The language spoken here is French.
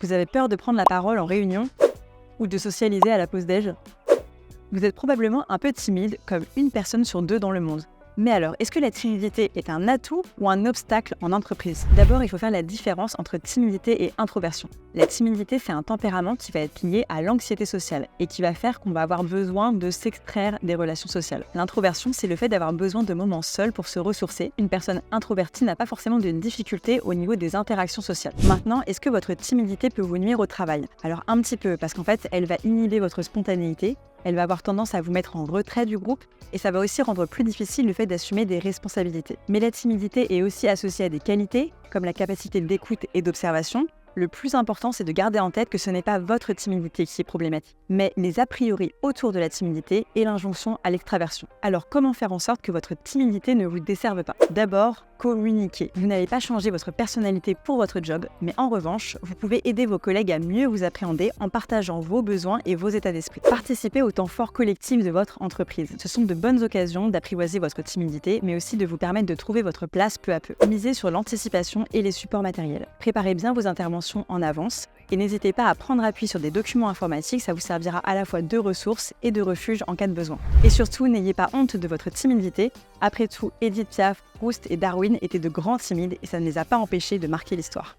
Vous avez peur de prendre la parole en réunion ou de socialiser à la pause déj? Vous êtes probablement un peu timide, comme une personne sur deux dans le monde. Mais alors, est-ce que la timidité est un atout ou un obstacle en entreprise? D'abord, il faut faire la différence entre timidité et introversion. La timidité, c'est un tempérament qui va être lié à l'anxiété sociale et qui va faire qu'on va avoir besoin de s'extraire des relations sociales. L'introversion, c'est le fait d'avoir besoin de moments seuls pour se ressourcer. Une personne introvertie n'a pas forcément de difficultés au niveau des interactions sociales. Maintenant, est-ce que votre timidité peut vous nuire au travail? Alors un petit peu, parce qu'en fait, elle va inhiber votre spontanéité. Elle va avoir tendance à vous mettre en retrait du groupe et ça va aussi rendre plus difficile le fait d'assumer des responsabilités. Mais la timidité est aussi associée à des qualités, comme la capacité d'écoute et d'observation. Le plus important, c'est de garder en tête que ce n'est pas votre timidité qui est problématique, mais les a priori autour de la timidité et l'injonction à l'extraversion. Alors comment faire en sorte que votre timidité ne vous desserve pas? D'abord, communiquer. Vous n'allez pas changer votre personnalité pour votre job, mais en revanche, vous pouvez aider vos collègues à mieux vous appréhender en partageant vos besoins et vos états d'esprit. Participez au temps fort collectif de votre entreprise. Ce sont de bonnes occasions d'apprivoiser votre timidité, mais aussi de vous permettre de trouver votre place peu à peu. Misez sur l'anticipation et les supports matériels. Préparez bien vos interventions en avance et n'hésitez pas à prendre appui sur des documents informatiques, ça vous servira à la fois de ressources et de refuge en cas de besoin. Et surtout, n'ayez pas honte de votre timidité. Après tout, Édith Piaf, Proust et Darwin étaient de grands timides et ça ne les a pas empêchés de marquer l'histoire.